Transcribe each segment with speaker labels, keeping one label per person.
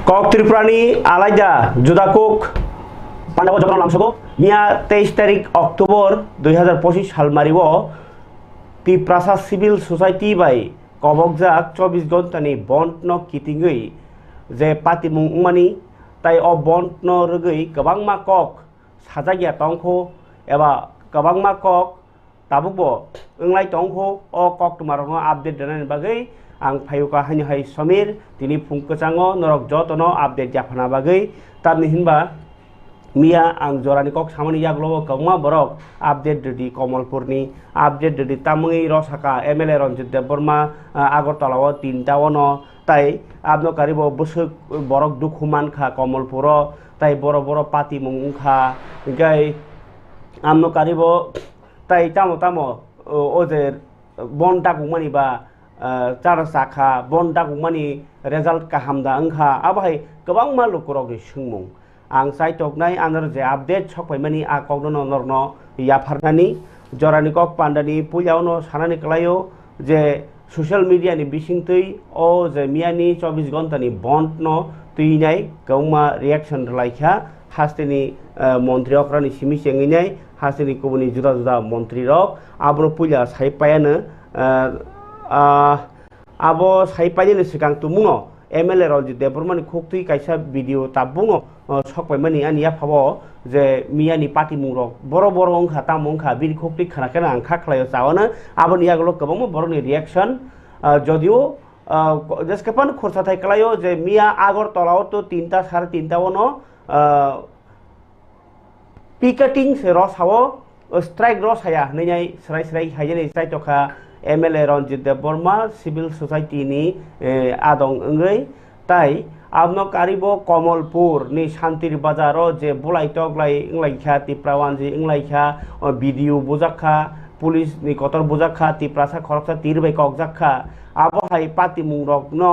Speaker 1: Cock ত্রিপুরানি আলাইদা জুদাকুক পান্ডাব যখন নামসগো মিয়া 23 তারিখ October 2025 সাল মারিব ত্রিপ্রাসা সিভিল সোসাইটি বাই কবকজাক 24 ঘন্টানি বন্ড ন কিতিngै যে পাতি মুংমানি তাই অ বন্ড ন রগै गोबांमा কক সাজাগিয়া তংখো এবা गोबांमा কক তাবুকবো ওংলাই তংখো অ কক তুমারং আপডেট দেনাनि বাगै आं फायुका हानि हाय समीर तिनी फुंकचांगो नरक जतनो अपडेट जाफाना बागै तारनि हिनबा मिया आं जरानि कक सामनि याग्लो कौमा बरक अपडेट दि कमलपुरनि अपडेट दि तामुंगै रसाका एमएलए रंजित देबबर्मा आगरतलाव तिनटावनो ताई आपनो कारिबो बसु बरक दुखुमान खा कमलपुर ताई बरो बरो पाति मुंखा गाय आमनो कारिबो ताई तामो तामो ओजेर बनटा गुमानि बा चार साखा बन्दा गुमानि रेजाल्ट काहामदा अंखा आबाहाय गोबां मालु करगनि सोंमुं आं साइटकनाय आनर जे आपडेट सकबायमानि आ कगनो नरनो याफारनानि जरानि कक पान्डानि पुयावनो सानानि कलायो जे सोशल मीडिया नि बिसिंतै ओ जे मियानि 24 घन्टानि बन्द न तुइनाय गौमा रिएक्शन लाइखा हास्तेनि मन्त्रि अक्रानि सिमि सेंगिनाय हास्तेनि कुबुनि जुदा जुदा मन्त्रि रक आब्रो पुया साइपायानो आबो साइपाइनि सिगां तुमुङो एमएलए रंजित देबबर्मानि खोक्तुइ कायसा भिडिअ ताबुङो सकबायमानि आनिया फाबो जे मियानि पार्टी मुंरक बरो बरो अंखा तामुंखा बिनि खोक्तुइ खानाकेना आं खाख्लायो चावनो आबोनि आगलो गोबां बरनि रिएक्शन जदियो जेसकेपान खरसा थाइकलायो जे मिया आगरतलाव तो 3टा 3:30 वनो पिकेटिंग से रसावो स्ट्राइक रसाया नैनाय स्राय स्राय हायजेनि साइटका MLA Ranjit Debbarma civil society नि आदं अंगै ताई आबनो कारिबो कमलपुर नि शांतिर बाजारो जे बुलाइटगलाय इंलाइखा तिप्रावानजि इंलाइखा भिडिअ बुजाखा पुलिस नि कतर बुजाखा तिप्रासा खरकसा तिरबाय कगजाखा आबहाय पाति मुंरकनो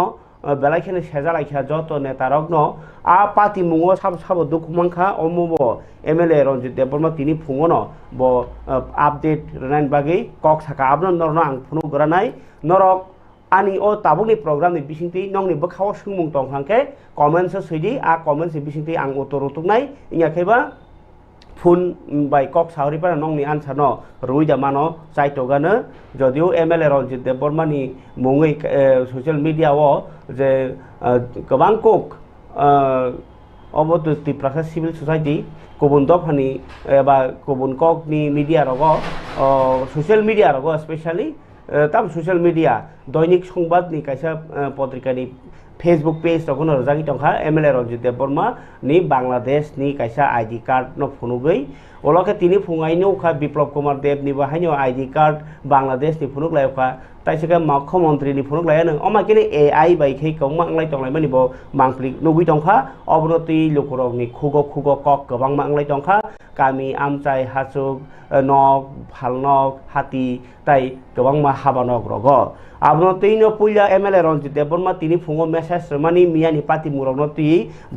Speaker 1: बेलाइखेने सेजालाइखा जत नेता रगनो आ पाति मुंगो साब साब दुखुमांखा अमुबो एमएलए रंजित देबबर्मा तिनी फुङनो बो अपडेट रनाइन बागै कक साका आबनो नरनो आं फुनु गरानाय नरक आनि ओ ताबुनि प्रोग्राम नि बिसिंति नंनि बखाव सुंमुं तंखांके कमेन्ट्स सैदि आ कमेन्ट्स बिसिंति आं उतर उतुकनाय इयाखैबा फुन बाय कक सावरिपार नंनि आन्सार न रुइदा मानो चाइटगानो जदियो एमएलए रंजित देबबर्मानि मुङै सोशल मीडिया ओ जे गोबां कक अबो त्रिप्रासा सिविल सोसाइटी गुबुन दफानि एबा गुबुन ककनि मिडिया रगो सोशल मीडिया रगो स्पेशली ताम सोशल मीडिया दैनिक संबादनि कायसा पत्रिकानि फेसबुक पेज रगोनो रजागि तंखा एमएलए रंजित देबबर्मा नि बांलादेश नि कायसा आईडी कार्ड न फुनुगै ओलके तिनि फुङाइनो उखा बिप्लब कुमार देव नि बाहायनो आईडी कार्ड बांलादेश नि फुनुगलायखा ताइसेका मुख्यमंत्री नि फुनुगलायनो अमाकिनि एआई बायखै कौमा आंलाय तंलायमानि बो मांफ्लि नुगै तंखा अबनति लोकरगनि खुगो खुगो कक गोबां मांलाय तंखा गामि आमचाय हासुक नक फालनक हाती ताई गोबां मा हाबानक रग आबनतिनो पुइला एमएलए रंजित देबबर्मा तिनि फुङो मेसेज रमानि मियानि पाति मुरगनो ति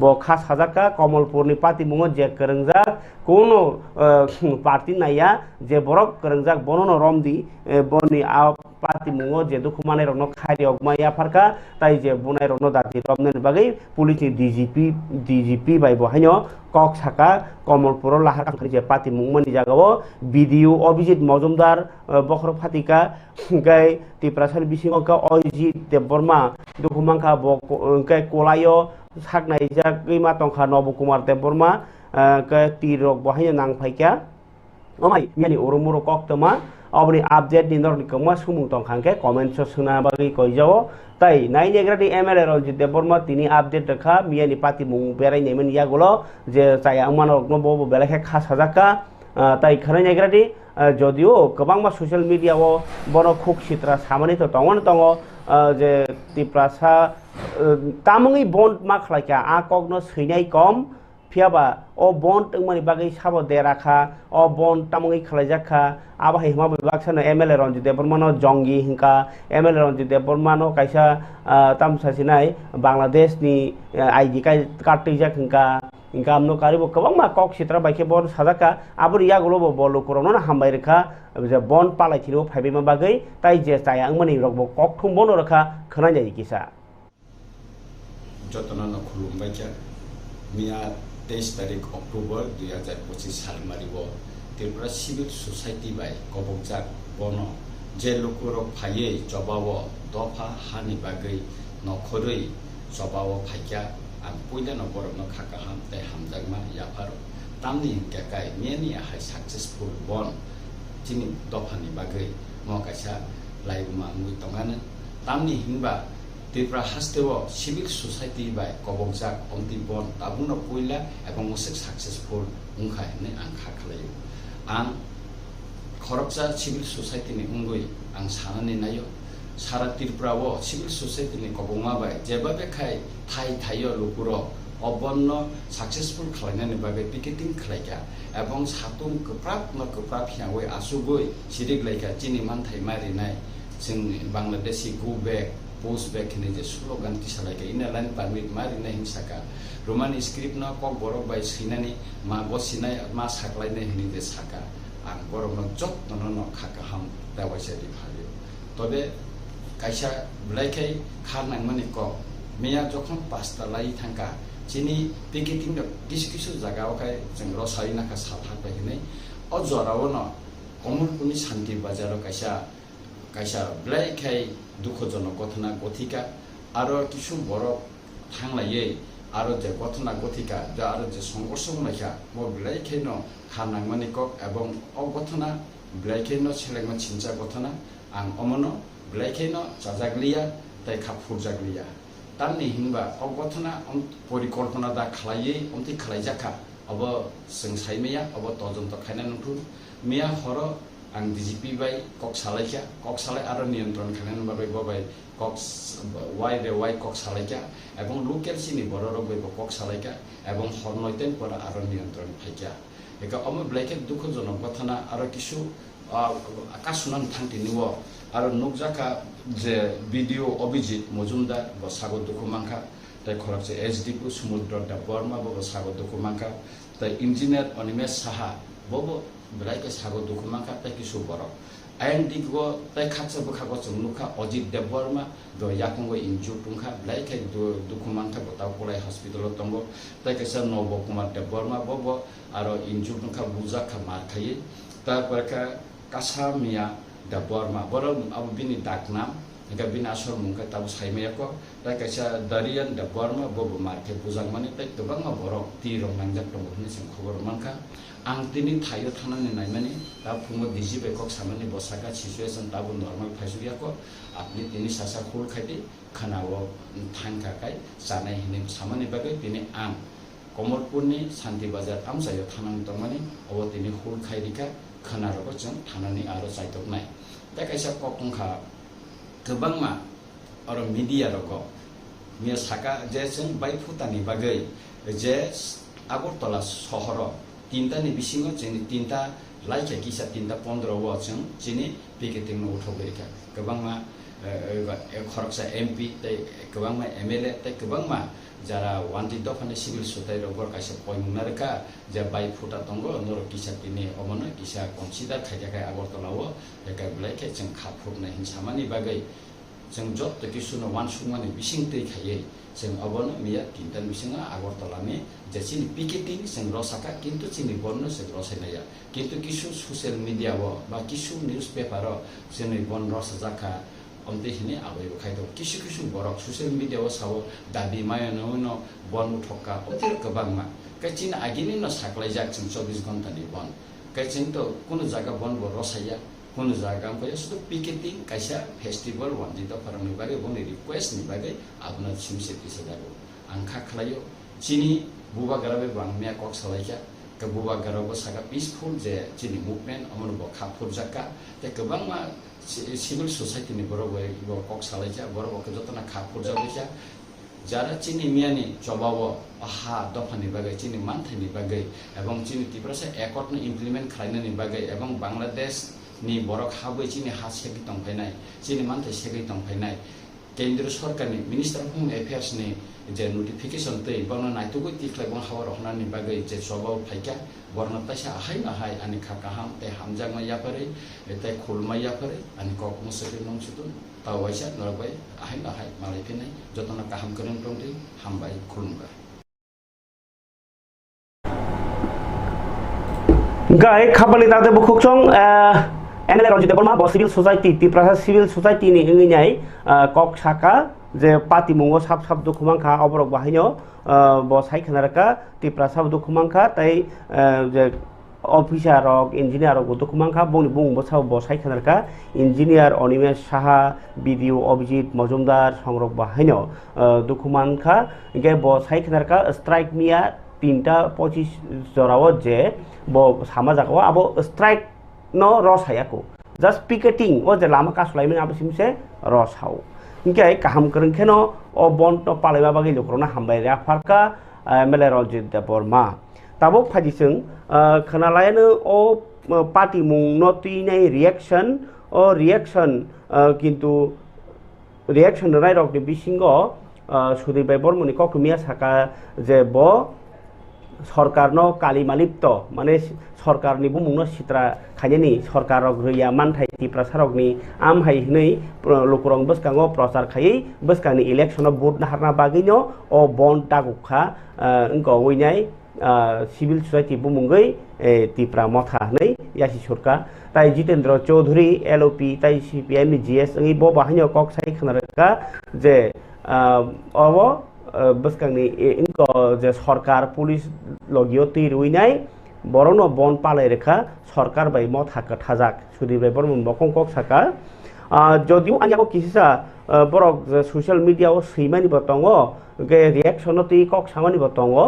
Speaker 1: बो खास हाजाका कमलपुरनि पाति मुङो जे करंजा कोनो पार्टी नाया जे बरक करंजा बननो रमदि बनि आ पाति मुङो जे दुखुमाने रगनो खारियक माया फारका ताई जे बुनाय रगनो दाति रमने बागै पुलिसनि डीजीपी बाय बहायनो कक साका कमलपुर लाहार खाखरि जे पाति मुंमनि जागाव भिडिअ अभिजित मजुमदार बखर फातिका गाय तिप्रासानि बिसिङका अजित देबबर्मा दुखुमांखा गाय कोलायो सागनाय जा गैमा तंखा नबकुमार देबबर्मा गाय तिरक बहायनो नांफायका ओमाय मियानि उरुमुरु कक्तमा अबनि अपडेट दिनरनि कमा सुमुं तंखांके कमेन्ट्स सुना बागै कइजाव ताई नाइ नेग्रानि एमएलए रंजित देबबर्मा तिनि अपडेट रखा मियानि पाति मुं बेरायनायमोन यागुलो जे जाय आंमानरगनो बो बेलाखे खास हाजाका ताई खराय नेग्रानि जदियो गोबां मा सोशल मीडिया ओ बनो खुक सित्रा सामानि तो तंगन तंग जे तिप्रासा तामुङै बन्द मा खलायका आ कगनो सैनाय कम फियाबा ओ बन्द मानि बागै साबो देराखा ओ बन्द तामुङै खलायजाखा आबाहाय हिमा बिबागसानो एमएलए रंजित देबबर्मानो जंगी हिंका एमएलए रंजित देबबर्मानो कायसा तामसासिनाय बांलादेशनि आईडी कार्ड तैजाक हिंका इंका आमनो कारिबो गोबां मा कक सित्रा बायखे बर साजाका आबो यागलो बलो करनो हामबाय रेखा जे बन्द पालायथिनो फाइबेमा बागै ताई जे जाया आंमानि रगबो कक थुंबनो रखा खोनाय जाय किसा
Speaker 2: যতনা খুলুমবাইকা মিয়া 23 তারিখ অক্টোবর 2025 সাল মারিব ত্রিপুরা সিভিল সোসাইটি বাই কবকজাক বন যে লোকরক ফাইয়ে জবাব দফা হানি বাগৈ নখরৈ জবাব ফাইকা আং পয়লা নবরক খাকা হাম তাই হামজাগমা ইয়াফার তামনি হিংকাকাই মিয়ানি আহাই সাকসেসফুল বন তিনি দফানি বাগৈ মকাইসা লাইবুমা মুই তঙ্গানো তামনি হিংবা ত্রিপুরা হাস্তেও সিভিল সোসাইটি বাই কবকজাক অন্তি বন তাবুনো পয়লা এবং মুসিক সাকসেসফুল উংখা হেনে আং খাখালাयो आं खरकजा सिभिल सोसाइटीनि उंगै आं सानानै नायो सारा त्रिपुराव सिभिल सोसाइटीनि कबंमा बाय जेबा बेखाय थायो लुकुर अबन्न साक्सेसफुल खालायनायनि बागै पिकेटिं खालायगा एवं सातुम गोब्राब हियावै आसुगै सिरिगलायगा चिनि मानथाय मारिनाय जों बांलादेशी गो बेक पोस्ट बेक हिने जे स्लोगान तिसालायगा इना लाइन पारमिट मारिनाय हिंसाका रोमान स्क्रिप्ट न कक बरक बाय सैनानि मा बसिनाय मा साकलायनाय हिनि जे साका आं बरकनो जत्न खाका हाम दावायसारि भालियो तबे कायसा ब्लाइखाय खारनांमानि क मेया जखन पास्ता लाई थांका चिनि पिकेटिं किसु जागावखाय जों रसाय नाका सालहाबाय हिनै अजराव न कमलपुरनि शान्ति बाजाराव कायसा ब्लाइखाय दुखजनक घटना गथिका आरो किसु बरक थांलायै आरो जे घटना गथिका आरो जे संघर्ष नायखा मो ब्लाइखाय न खारनांमानि क एवं अ घटना ब्लाइखाय न सेलेगमा चिन्जा घटना आं अमनो ब्लाइखाय न जाजाग्लिया ताइ खाफुरजाग्लिया तामनि हिंबा अ घटना परिकल्पना दा खालायै अन्ति खालायजाखा अब जों साइमेया अब तजन्त खायना नथु मेया हर आं डिजिपि बाय कक सालाय आरो नियन्त्रण खालायना बाय बाय कक वाइ कक सालायका एवं लोकेल सिनि बररक बाय कक सालायका एवं हरनयतेन पर आरो नियन्त्रण फाइका एका अम ब्लाइके दुखजनक घटना आरो किसु आकाशुनान थांतिनिव आरो नुकजाका जे भिडिओ अभिजित मजुमदार ब सागर दुखुमांखा ताइ खरकसे एसडीपु समुद्र दा बर्मा ब सागर दुखुमांखा ताइ इंजिनियर अनिमेश साहा बबो ब्लाइके सागर दुखुमांखा ताइ किसु बरक आईएनडी को ताइ खाचा बखागो चंगनुखा अजित देवबर्मा द याकंगो इंजु तुंखा ब्लाइके दुखुमांखा बताव पलाय हॉस्पिटल तंगो ताइ केसा नव कुमार देवबर्मा बबो आरो इंजु तुंखा बुजाखा मारखायै ता परका कासामिया देवबर्मा बरो अब बिनि डाकनाम एका बिना असर मुंखा ताबु साइमेयाको ताइ केसा दरियन देवबर्मा बबो मारखे बुजांमानि ताइ गोबां बरक तिरं नांजाक दंगो होनना जों खबर मानखा आं दिनै थायो थानानै नायमानि दा फुङो दिजि बेकक सामानि बसाका सिचुएशन ताबु नर्माल फाइसुयाको आपनि दिनै सासा खुल खायदि खानावो थांखाखाय जानाय हिने सामानि बागै दिनै आं कमलपुरनि शान्ति बाजार आमजायाव थानानै दंमानि अब दिनै खुल खायरिका खानारबो जों थानानै आरो जायदबनाय दा कायसा ककंखा गोबांमा आरो मिडिया रग मिया साका जे जों बाय फुटानि बागै जे आगरतला सहर तीनटानि बिसिङाव जोंनि तीनटा लाइखा किसा 3:15 व जों चिनि पिकेटिं उठौगैखा गोबांमा खरकसा एमपी तै गोबांमा एमएलए तै गोबांमा जारा वान्ति दफानि सिभिल सोसाइटी रग कायसा पयमुनारका जे बाय फुटा दंगो नर किसा तिनि अमनो किसा कन्सिडार खायखाय आगरतलाव एका ब्लाइखे जों खाफुरनाय हिंसामानि बागै जों जत किसुनो वानसुमानि बिसिं तै खायै जों अबनो मिया तीनटा बिसिङा आगरतलानि जे चिनि पिकेटिं जों रसाका किन्तु चिनि बन्न जों रसायनाया किन्तु किसु सोशल मिडिया बा किसु न्यूज पेपर जोंनि बन रसा जाखा अन्ते हिने आबै खायदो किसु बरक सोशल मिडिया साव दाबि मायनो बन उठका अतिर गोबांमा काचिन आगिनि न साकलाय जाक जों 24 घन्टानि बन काचिन तो कुनु जागा बन ब रसाया कुनु जागा को सुदु पिकेटिं कायसा फेस्टिवल वान्ति द फरमनि बागै बनि रिक्वेस्ट नि बागै आपना सिमसे तिसदागो आं खाखलायो चिनि बुबा गराबे बांमिया कक सालायका के बुबा गराबो सागा पीसफुल जे चिनि मुभमेन्ट अमन ब खाफुर जाका ते गोबांमा सिभिल सोसाइटी नि बरबै ब कक सालायका बरबो के जतना खाफुर जाबैका जारा चिनि मियानि जबाव आहा दफानि बागै चिनि मानथायनि बागै एवं चिनि तिब्रासा एकर्ड नि इमप्लिमेन्ट खालायनायनि बागै एवं बांलादेश नि बरक हाबै चिनि हा सेगि दंफायनाय चिनि मानथाय सेगि दंफायनाय केंद्र सरकारनि मिनिस्टार अफ होम एफेयार्सनि जे नोटिफिकेशन तै बनो नायतुगै तिख्लाय बन हावर हनानि बागै जे सबाव फाइका बरना तैसा आहाय आहाय आनि खाकाहाम ते हामजांमा याफारै ते खुलमा याफारै आनि कक मुसुदि नंसुदुन तावाइसा नरबाय आहाय आहाय मालायफिनाय जतना काहाम करन टंदि हामबाय खुलुमबाय
Speaker 1: गाय खाबानि दादे बुखुकसं एनएलए रंजित बर्मा ब civil society Tiprasa civil society नि इंगिनाय कक साका जे पार्टी मुंगो साब साब दुखुमांखा अबरक बाहायनो ब साइखनारका तिप्रासा दुखुमांखा तै जे अफिसार रक इंजिनियर रक दुखुमांखा बनि बुं बसाव ब साइखनारका इंजिनियर अनिमेश साहा बीडीओ अभिजित मजुमदार संरक बाहायनो दुखुमांखा गे ब साइखनारका स्ट्राइक मिया 3:25 जराव जे ब सामा जागाव आबो strike no ros hayako just picketing o je lama kasulaimen abisimse ros hau inke kaham kereng kheno o bon to palaiba bagi lokrona hambai ra farka mele roljit de borma tabok phajisung khanalaino o party mung noti nei reaction kintu reaction rai rok de bisingo sudai bai bormoni kokmiya saka je bo सरकारनो कालिमालिप्त माने सरकारनि बुमुंनो सित्रा खायनि सरकारक रैया मानथाय तिप्रासारकनि आम हायनै लोकरं बसकांगो प्रचार खायै बसकांनि इलेक्शनाव vote नाहारना बागैनो अ बन टागुखा इंको वइनाय civil society बुमुंगै Tipra मथा नै यासि सरकार ताई जितेंद्र चौधरी एलओपी ताई सीपीएम नि जीएस इंगै ब बाहायनो कक साइ खनारका जे अबो बसकांनि इनको जे सरकार पुलिस लगियो तिरुइनाय बरनो बन पालाय रेखा सरकार बाय मथाका थाजाक सुदिबाय बरमन बकं कक साका जदिउ आनियाबो किसिसा बरक सोशल मीडिया ओ सैमानि बतंगो गे रिएक्शन ति कक सामानि बतंगो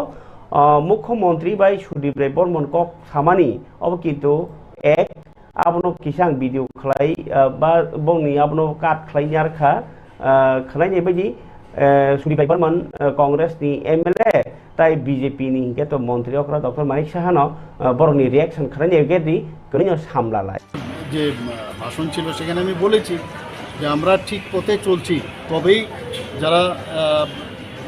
Speaker 1: मुख्यमंत्री बाय सुदिबाय बरमन कक सामानि अब किन्तु एक आबनो किसां भिडिअ खलाय बा बंनि आबनो काट खलायनारखा खलायनाय बायदि सुदिबाय बर्मन कांग्रेस नि एमएलए ताई बीजेपी नि गेतो मंत्री अकरा डॉक्टर मानिक साहानो बरनि रिएक्शन खालायनाय गेदि गनिनो सामलालाय
Speaker 3: যে ভাষণ ছিল সেখানে আমি বলেছি যে আমরা ঠিক পথে চলছি তবেই যারা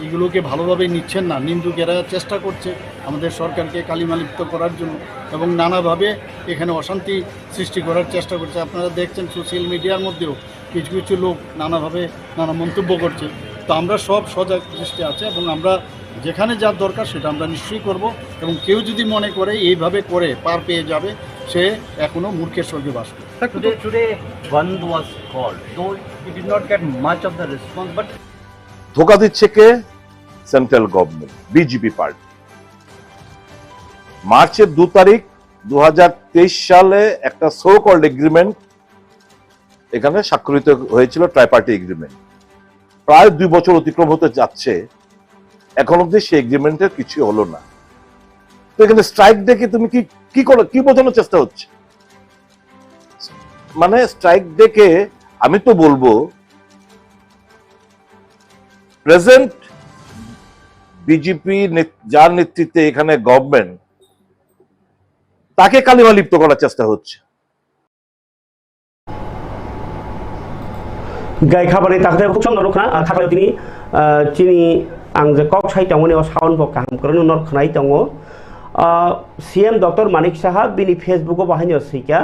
Speaker 3: এগুলোকে ভালোভাবে নিচ্ছেন না নিন্দুকেরা চেষ্টা করছে আমাদের সরকারকে কালিমালিপ্ত করার জন্য এবং নানাভাবে এখানে অশান্তি সৃষ্টি করার চেষ্টা করছে আপনারা দেখছেন সোশ্যাল মিডিয়ার মধ্যেও কিছু কিছু লোক নানাভাবে নানা মন্তব্য করছে তো আমরা সব সজাগ দৃষ্টি আছে এবং আমরা যেখানে যার দরকার সেটা আমরা নিশ্চয়ই করব এবং কেউ যদি মনে করে এইভাবে করে পার পেয়ে যাবে সে এখনো মূর্খের স্বর্গে বাস করে
Speaker 4: Today Bandh was called, though it did not get much of the response, but
Speaker 5: ধোকা দিচ্ছে কে সেন্ট্রাল গভর্নমেন্ট বিজেপি পার্টি মার্চের 2 তারিখ 2023 সালে একটা সো কল্ড এগ্রিমেন্ট এখানে স্বাক্ষরিত হয়েছিল ট্রাইপার্টি এগ্রিমেন্ট প্রায় 2 বছর অতিক্রম হতে যাচ্ছে এখন অবধি সেই এগ্রিমেন্টের কিছু হলো না তো এখানে স্ট্রাইক ডেকে তুমি কি বোঝানোর চেষ্টা হচ্ছে মানে স্ট্রাইক ডেকে আমি তো বলবো প্রেজেন্ট বিজেপি যার নেতৃত্বে এখানে গভর্নমেন্ট তাকে কালিমালিপ্ত করার চেষ্টা হচ্ছে
Speaker 1: गाय खाबानि ताखते बुकसं नरखना थाखाय दिनि चिनि आं जे कक साइ तंगनि साउन्ड बक काम करनो नर खनाय तंगो सीएम डॉक्टर मानिक साहा बिनि फेसबुक बाहायनो Saika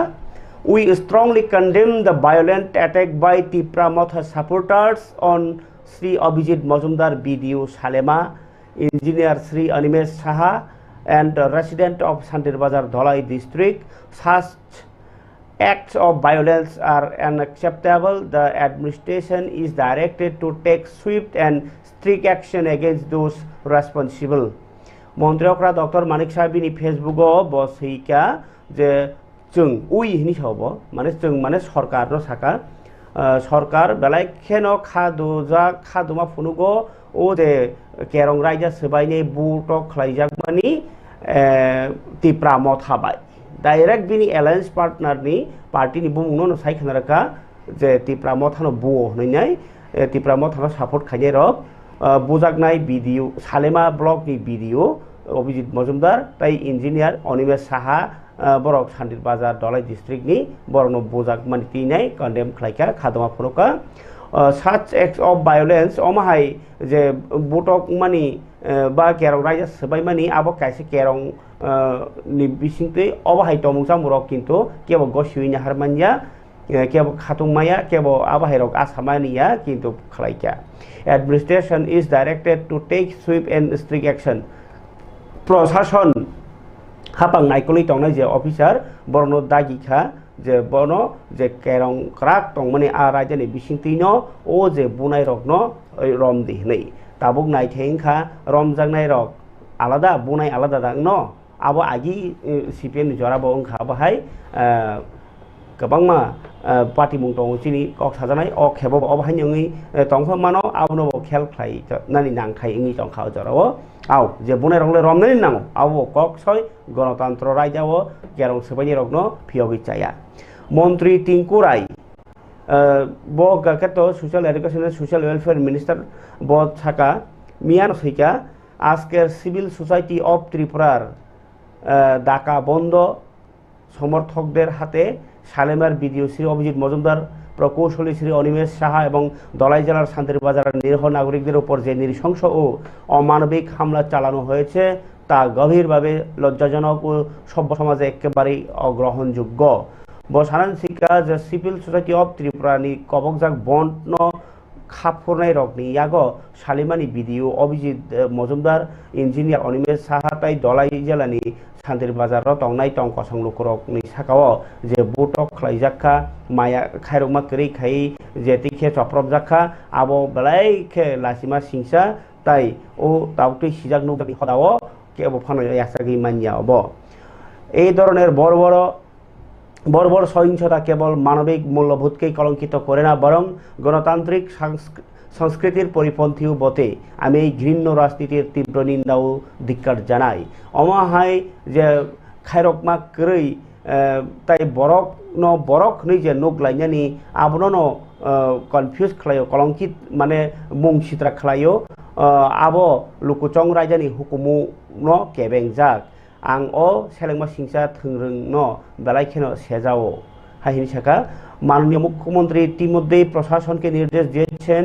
Speaker 1: we strongly condemn the violent attack by Tipra Motha supporters on Sri Abhijit Majumdar BDO Salema engineer Sri Animesh Saha and resident of Santir Bazar Dholai district. Such acts of violence are unacceptable. The administration is directed to take swift and strict action against those responsible. Montreokra Dr. Manik Sabini Facebook bosika je जों उइ हिनि सावबो माने सरकार न साका सरकार बेलाय खेनो खादुमा फुनुगो ओ दे carrom रायजा सबायने बुट खलायजाक मानि Tipra मथाबाय direct बिनि एलायंस पार्टनर नि पार्टी नि बुमुनो न साइखनारका जे तिप्रा मथानो बुओ हनैनाय तिप्रा मथानो सपोर्ट खायने रक बुजाकनाय भिडिअ सालेमा ब्लग नि भिडिअ अभिजित मजुमदार ताई इंजिनियर अनिमेश साहा बरक सान्दिर बाजार दलाई डिस्ट्रिक्ट नि बरनो बोजाक मानि तिनाय condemn खलायका खादमा फुरका such acts of violence omahai je botok mani ba kerong raja sebai mani abo kaise kerong ni bisingte obahai tomung samurok kintu kebo goshuinya harmanya kebo khatung maya kebo abahai rok asamania kintu khlaika administration is directed to take swift and strict action প্রশাসন হাপাং নাইকলি টংনাই যে officer বর্ণ দাগিখা যে বন যে কেরং crack টংমানি আ রাজ্যনি বিসিংতিনো ও যে বুনাই রকন রম দিহनै তাবুক নাইথেংখা রমজাংনাই rock আলাদা বুনাই আলাদা দাংনো আবো আগি সিপিএম জরাবো ওংখা বাহাই गोबांमा पार्टी मुं दङ चिनि कक साजानाय अ खेबो अबहायनि तंखो मानो आबनो खेल खाइ नानि नांखाय इंनि तंखा जराव आव जे बुनाय रंले रमनानि नांगो आव कक सय गणतन्त्र रायजाव गेरं सबायनि रगनो फियोगि चाया मन्त्री टिंकु राय ब गाकेतो social education and social welfare minister ब ছাকা মিয়ান সৈকা আজকের সিভিল সোসাইটি অফ ত্রিপুরার ডাকা বন্ধ সমর্থকদের হাতে শালেমার বিডিও শ্রী অভিজিৎ মজুমদার প্রকৌশলী শ্রী অনিমেষ সাহা এবং দলাই জেলার শান্তির বাজারের নিরীহ নাগরিকদের উপর যে নৃশংস ও অমানবিক হামলা চালানো হয়েছে তা গভীরভাবে লজ্জাজনক ও সভ্য সমাজে একেবারেই অগ্রহণযোগ্য বসানান শিক্ষা যে সিভিল সোসাইটি অফ ত্রিপুরানি কবকজাক বন্ড খাফুরনাই রকনি ইয়াগ শালিমানি বিডিও অভিজিৎ মজুমদার ইঞ্জিনিয়ার অনিমেষ সাহা তাই দলাই জেলানি শান্তির বাজার টংনাই টং কসং লুকুরকনি সাকাও যে বুটক খ্লাইজাখা মায়া খাইরকমা করি খাই যে তিখে চপ্রব জাখা আবো বেলাইখে লাসিমা সিংসা তাই ও তাউটি সিজাক নুকি হদাও কেবো ফানো ইয়াসাগি মানিয়া অব এই ধরনের বড় বড় সহিংসতা কেবল মানবিক মূল্যবোধকেই কলঙ্কিত করে না বরং গণতান্ত্রিক সংস্কৃতির পরিপন্থীও বটে আমি এই ঘৃণ্য রাজনীতির তীব্র নিন্দা ও ধিক্কার জানাই অমাহাই যে খাইরকমা কই তাই বরক नै যে নুক লাইনানি আবনো কনফিউজ খালাयो কলঙ্কিত মানে মুং সিত্রা খালাयो আবো লুকুচং রাইজানি হুকুমু ন কেবেংজাক आं ओ सेलेंमा सिंसा थोंरों न बेलायखेनो सेजाओ हाहिनी साका माननीय मुख्यमंत्री इतिमধ্যে प्रशासन के निर्देश दिएছেন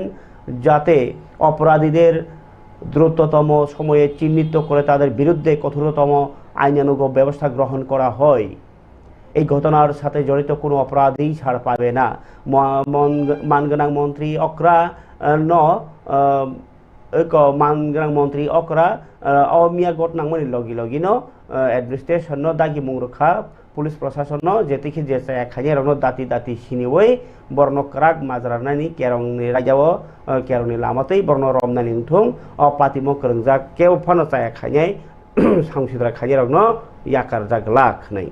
Speaker 1: যাতে অপরাধীদের দ্রুততম সময়ে চিহ্নিত করে তাদের বিরুদ্ধে কঠোরতম আইনানুগ ব্যবস্থা গ্রহণ করা হয় এই ঘটনার সাথে জড়িত কোনো অপরাধী ছাড় পাবে না মানগনাং মন্ত্রী অকরা ন মানগনাং মন্ত্রী অকরা অমিয়া ঘটনাংমনি লগি एडमिनिस्ट्रेशन दागी मुंगरखा पुलिस प्रशासन जेतिखि जेसा खानि रनो दाति दाति सिनिवै बर्न क्राक माजरानानि केरंनि राजाव केरंनि लामातै बर्न रमनानि थुं अ पातिमो करंजा केव फानो चाया खानि सांसिद्रा खानि रनो याकार जागलाख नै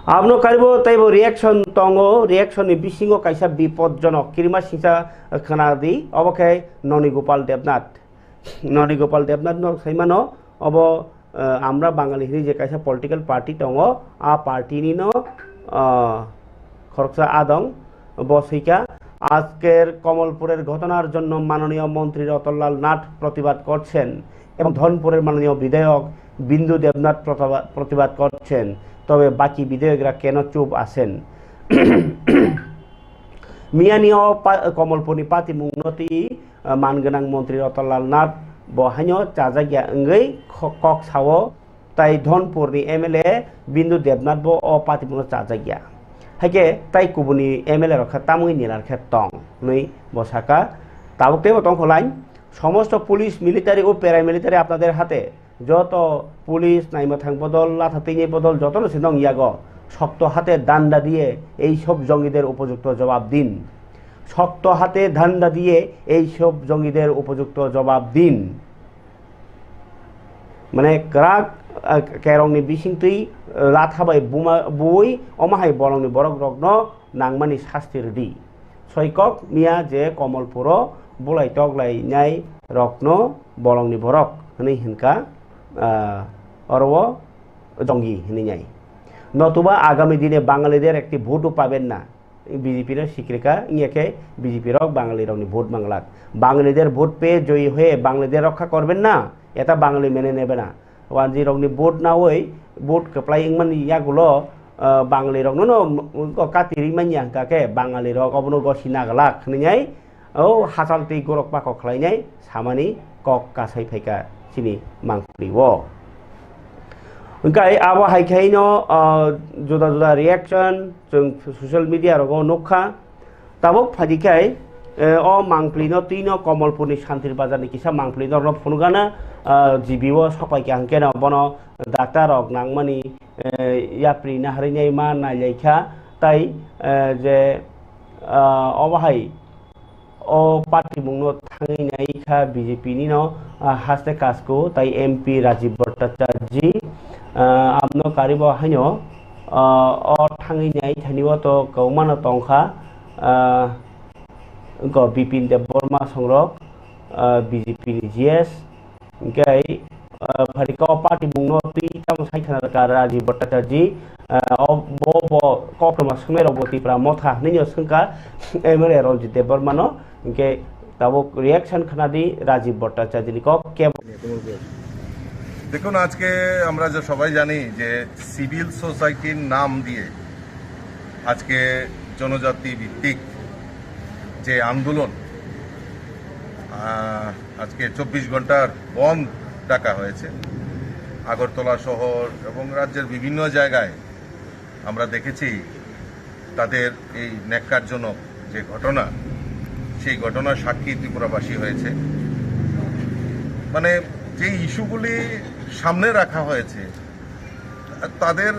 Speaker 1: आबनो कारिबो तैबो रिएक्शन तंगो रिएक्शन नि बिसिंगो काइसा विपदजनक किरिमा सिंसा खनादि अबखाय ननि गोपाल देबनाथ न सैमानो अब আমরা বাঙালি যে কাইসা পলিটিক্যাল পার্টি দङ আ পার্টিনিনো খরকসা আদং বসিকা আজকের কমলপুরের ঘটনার জন্য মাননীয় মন্ত্রী রতনলাল নাথ প্রতিবাদ করছেন এবং ধনপুরের মাননীয় বিধায়ক বিন্দু দেবনাথ প্রতিবাদ করছেন তবে বাকি বিধায়করা কেন চুপ আছেন মিয়ানিও কমলপুরনি পাতি মুংনতি মানগনাং মন্ত্রী রতনলাল নাথ बहायनो चाजागिया अंगै कक सावो ताई धनपुरनि एमएलए बिन्दु देबनाथ बो अ पातिमुनो चाजागिया हाइके ताई कुबुनि एमएलए रखा तामुइ निलारखे टं नै बसाका ताबुकते टंखौ लाइन समस्त पुलिस मिलिटारि ও প্যারামিলিটারি আপনাদের হাতে যত পুলিশ নাইমথাং বদল লাথাতিনি বদল যত নং ইয়াগ শক্ত হাতে দান্ডা দিয়ে এই সব জঙ্গিদের উপযুক্ত জবাব দিন শক্ত হাতে ধান্দা দিয়ে এই সব জঙ্গিদের উপযুক্ত জবাব দিন মানে ক্রাক কেরংনি বিসিংতৈ লাথাবাই বুই অমাহাই বলংনি বরক রগ্ন নাংমানি শাস্তির দি সৈকক মিয়া যে কমলপুর বুলাই তগলাইনাই রগ্ন বলংনি বরক হनै হিনকা অরব জঙ্গি হनै নতুবা আগামী দিনে বাঙালিদের একটি ভোটও পাবেন না বিজেপির শিক্ষিকা ইয়াকে বিজেপির বাঙালি রংনি ভোট বাংলা বাঙালিদের ভোট পেয়ে জয়ী হয়ে বাঙালিদের রক্ষা করবেন না এটা বাঙালি মেনে নেবে না ওয়ানজি রংনি ভোট না ওই ভোট কেপ্লাই ইংমান ইয়াগুলো বাঙালি রক নো কাতিরি মানিয়া কাকে বাঙালি রক অবনো গসি নাগলাক নিয়াই ও হাসালতি গরক পাক খালাইনাই সামানি কক কাসাই ফাইকা চিনি মাংপ্লিও ओंखाय आबो हायखायनो जुदा जुदा रिएक्शन जों ससियेल मिडिया रगो नखा ताबक फादिखाय ओ मांप्लिनो तीनो कमलपुरनि शान्तिर बाजारनि किसा मांप्लिनो र फुनगाना जिबिओ सपायके आंकेना बनो डाक्टर रक नांगमानि याप्रि नाहरिनाय मा नायलायखा ताई जे अबाहाय ओ पार्टी मुंनो थांनायखा बीजेपी नि नो हास्ते कासको ताई एमपी राजीव भट्टाचार्य जी আমনো কারিব হাইনো थांनाय थानिव तो गौमान तंखा बिपिन देव बर्मा संरक बीजेपी जीएस ओंखाय फारिका पार्टी मुंनो ती ताम साइथाना राजीव भट्टाचार्य बो कक्रमा संमेर बतिफ्रा मथा नैनो संका एमएलए रंजित देव बर्मानो ओंखाय ताबो रिएक्शन खानादि राजीव भट्टाचार्य नि क के
Speaker 6: দেখুন আজকে আমরা যে সবাই জানি যে সিভিল সোসাইটির নাম দিয়ে আজকে জনজাতি ভিত্তিক যে আন্দোলন আজকে 24 ঘন্টার বন্ধ ডাকা হয়েছে আগরতলা শহর এবং রাজ্যের বিভিন্ন জায়গায় আমরা দেখেছি তাদের এই ন্যাক্কারজনক যে ঘটনা সেই ঘটনার সাক্ষী ত্রিপুরাবাসী হয়েছে মানে যে ইস্যুগুলি সামনে রাখা হয়েছে তাদের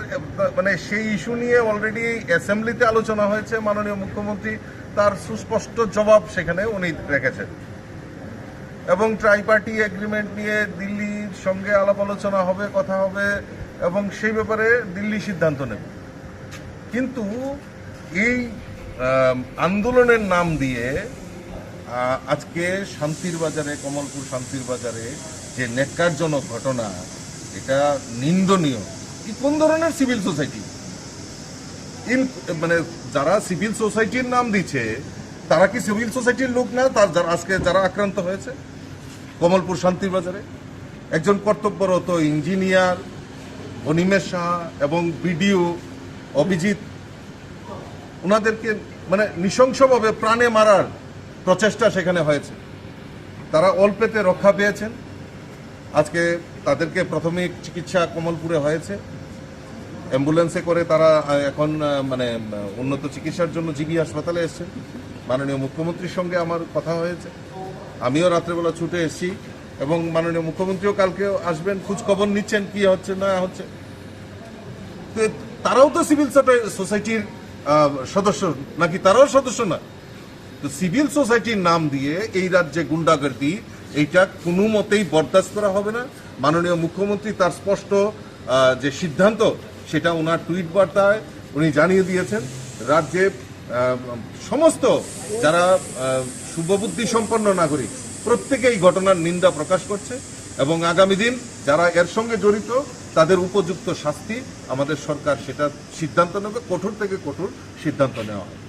Speaker 6: মানে সেই ইস্যু নিয়ে অলরেডি অ্যাসেম্বলিতে আলোচনা হয়েছে মাননীয় মুখ্যমন্ত্রী তার সুস্পষ্ট জবাব সেখানে উনি রেখেছেন এবং ট্রাইপার্টি এগ্রিমেন্ট নিয়ে দিল্লির সঙ্গে আলাপ আলোচনা হবে কথা হবে এবং সেই ব্যাপারে দিল্লি সিদ্ধান্ত নেবে কিন্তু এই আন্দোলনের নাম দিয়ে আজকে শান্তির বাজারে কমলপুর শান্তির বাজারে যে ন্যাক্কারজনক ঘটনা এটা নিন্দনীয় কোন ধরনের সিভিল সোসাইটি মানে যারা সিভিল সোসাইটির নাম দিচ্ছে তারা কি সিভিল সোসাইটির লোক না তার আজকে যারা আক্রান্ত হয়েছে কমলপুর শান্তির বাজারে একজন কর্তব্যরত ইঞ্জিনিয়ার অনিমেষ সাহা এবং বিডিও অভিজিৎ ওনাদেরকে মানে নৃশংসভাবে প্রাণে মারার প্রচেষ্টা সেখানে হয়েছে তারা অল্পেতে রক্ষা পেয়েছেন আজকে তাদেরকে প্রাথমিক চিকিৎসা কমলপুরে হয়েছে অ্যাম্বুলেন্সে করে তারা এখন মানে উন্নত চিকিৎসার জন্য জিবি হাসপাতালে এসেছেন মাননীয় মুখ্যমন্ত্রীর সঙ্গে আমার কথা হয়েছে আমিও রাত্রেবেলা ছুটে এসেছি এবং মাননীয় মুখ্যমন্ত্রীও কালকেও আসবেন খোঁজ খবর নিচ্ছেন কি হচ্ছে না হচ্ছে তারাও তো সিভিল সোসাইটির সদস্য নাকি তারাও সদস্য না তো সিভিল সোসাইটির নাম দিয়ে এই রাজ্যে গুন্ডাগর্দি এইটা কোনো মতেই বরদাস্ত করা হবে না মাননীয় মুখ্যমন্ত্রী তার স্পষ্ট যে সিদ্ধান্ত সেটা ওনার টুইট বার্তায় উনি জানিয়ে দিয়েছেন রাজ্যে সমস্ত যারা শুভবুদ্ধি সম্পন্ন নাগরিক প্রত্যেকে এই ঘটনার নিন্দা প্রকাশ করছে এবং আগামী দিন যারা এর সঙ্গে জড়িত তাদের উপযুক্ত শাস্তি আমাদের সরকার সেটা সিদ্ধান্ত নেবে কঠোর থেকে কঠোর সিদ্ধান্ত নেওয়া হবে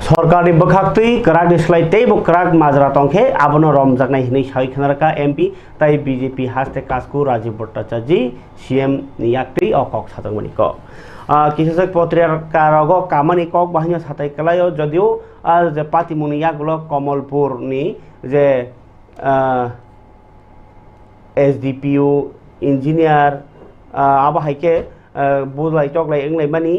Speaker 1: सरकारनि बखाक्तुई कराक दिस्लायतै बो कराक माजरा तंखे आबनो रमजाकनाय हिनै साइ खनारका एमपी ताई बीजेपी हास्ते कासकु राजीव भट्टाचार्य सीएम नियाक्ति अकक साजंगमनि क किसाक पत्रिकार कामानि कक बाहिनो साथाय कलायो जदिও जे पातिमुनि यागलो कमलपुरनि जे एसडीपीओ इन्जिनियार आबाहायके बुलाय टकलाय एंलायमानि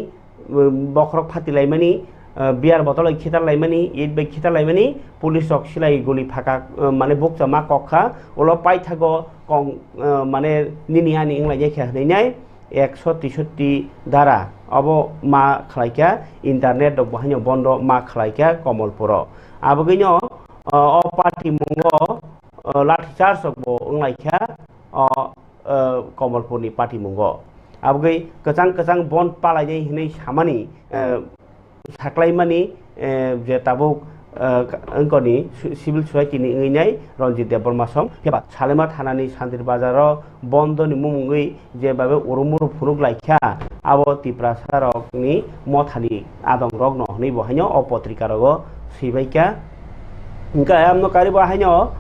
Speaker 1: बखरक फातिलायमानि बियार बतल खितार लाइमानी ईद बै खितार लाइमानी पुलिस चक सिलाई गुली फाका माने बक्समा कखा ओलो पाइथागो कं माने निनियानि इंलाय जेखा हनैनाय 163 धारा अब मा खलाइका इंटरनेट दो बहायनो बन्द मा खलाइका कमलपुर आबगैनो अ पार्टी मुंगो लाठीचार्ज बो इंलायखा कमलपुरनि पार्टी मुंगो आबगै कचां कचां बन्द पालायनाय हनै सामानि साख्लायमानि जे ताबुक अंकनि सिविल सोसाइटिनि ओइनाय रंजित देव बर्मासम हेबा सालेमा थानानि शान्तिर बाजाराव बन्दनि मुमुङै जेबाबे उरुमुरु फुरुक लाइखा आबो तिप्रासारकनि मथानि आदं रग्न नै बहायनो अपत्रिकारग सिबाइका Hingga amno kari bahanyo